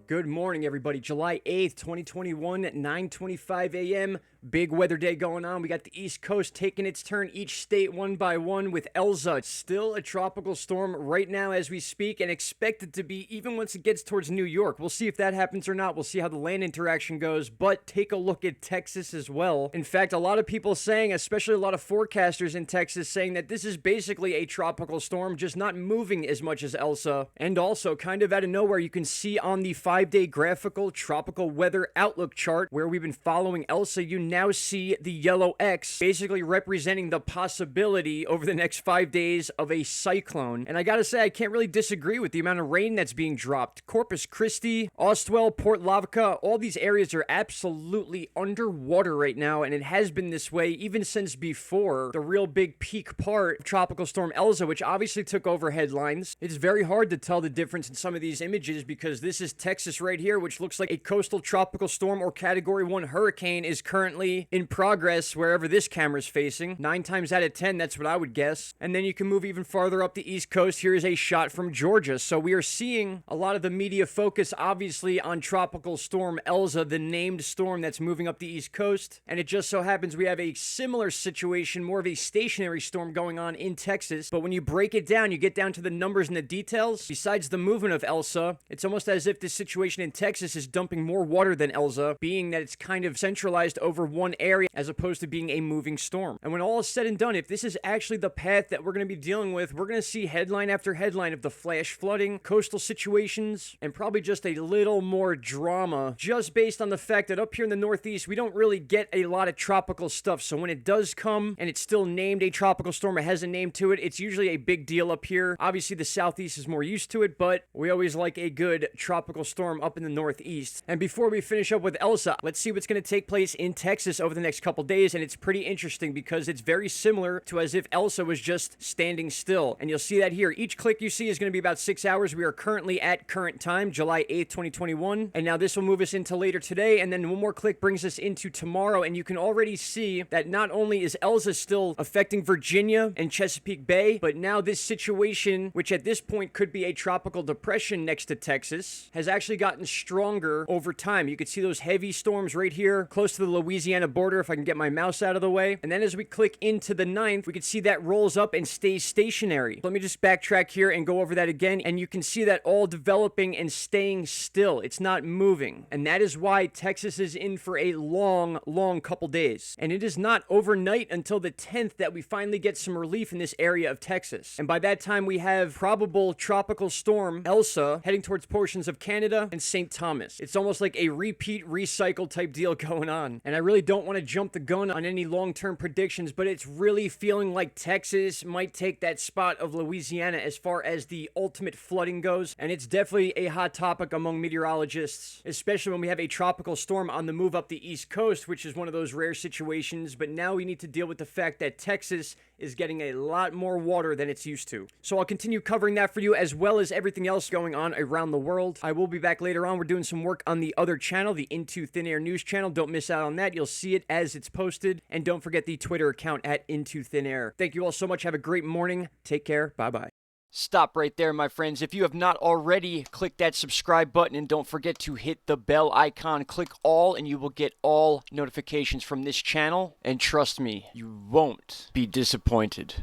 Good morning, everybody. July 8th, 2021 at 9:25 a.m. Big weather day going on. We got the East Coast taking its turn, each state one by one, with Elsa. Still a tropical storm right now as we speak, and expected to be even once it gets towards New York. We'll see if that happens or not. We'll see how the land interaction goes, but take a look at Texas as well. In fact, a lot of people saying, especially a lot of forecasters in Texas, saying that this is basically a tropical storm, just not moving as much as Elsa. And also, kind of out of nowhere, you can see on the 5-day graphical tropical weather outlook chart where we've been following Elsa, you now see the yellow X basically representing the possibility over the next 5 days of a cyclone. And I gotta say, I can't really disagree with the amount of rain that's being dropped. Corpus Christi, Ostwell, Port Lavaca, all these areas are absolutely underwater right now, and it has been this way even since before the real big peak part of Tropical Storm Elsa, which obviously took over headlines. It's very hard to tell the difference in some of these images because this is Texas right here, which looks like a coastal tropical storm or Category 1 hurricane is currently in progress wherever this camera's facing. 9 times out of 10, that's what I would guess. And then you can move even farther up the East Coast. Here is a shot from Georgia. So we are seeing a lot of the media focus, obviously, on Tropical Storm Elsa, the named storm that's moving up the East Coast. And it just so happens we have a similar situation, more of a stationary storm going on in Texas. But when you break it down, you get down to the numbers and the details. Besides the movement of Elsa, it's almost as if this situation in Texas is dumping more water than Elsa, being that it's kind of centralized over one area as opposed to being a moving storm. And when all is said and done, if this is actually the path that we're going to be dealing with, we're going to see headline after headline of the flash flooding, coastal situations, and probably just a little more drama, just based on the fact that up here in the Northeast, we don't really get a lot of tropical stuff. So when it does come, and it's still named a tropical storm, it has a name to it, it's usually a big deal up here. Obviously, the Southeast is more used to it, but we always like a good tropical storm up in the Northeast. And before we finish up with Elsa, let's see what's going to take place in Texas over the next couple days, and it's pretty interesting because it's very similar to as if Elsa was just standing still. And you'll see that here. Each click you see is going to be about 6 hours. We are currently at current time, July 8th, 2021. And now this will move us into later today, and then one more click brings us into tomorrow, and you can already see that not only is Elsa still affecting Virginia and Chesapeake Bay, but now this situation, which at this point could be a tropical depression next to Texas, has actually gotten stronger over time. You can see those heavy storms right here close to the Louisiana border, if I can get my mouse out of the way. And then as we click into the 9th, we can see that rolls up and stays stationary. Let me just backtrack here and go over that again, and you can see that all developing and staying still. It's not moving. And that is why Texas is in for a long couple days. And it is not overnight until the 10th that we finally get some relief in this area of Texas. And by that time, we have probable tropical storm Elsa heading towards portions of Canada and St. Thomas. It's almost like a repeat, recycle type deal going on. And I really don't want to jump the gun on any long-term predictions, but it's really feeling like Texas might take that spot of Louisiana as far as the ultimate flooding goes. And it's definitely a hot topic among meteorologists, especially when we have a tropical storm on the move up the East Coast, which is one of those rare situations. But now we need to deal with the fact that Texas is getting a lot more water than it's used to. So I'll continue covering that for you, as well as everything else going on around the world. I will be back later on. We're doing some work on the other channel, the Into Thin Air News channel. Don't miss out on that. You'll see it as it's posted. And don't forget the Twitter account at Into Thin Air. Thank you all so much. Have a great morning. Take care. Bye-bye. Stop right there, my friends. If you have not already, click that subscribe button, and don't forget to hit the bell icon. Click all, and you will get all notifications from this channel. And trust me, you won't be disappointed.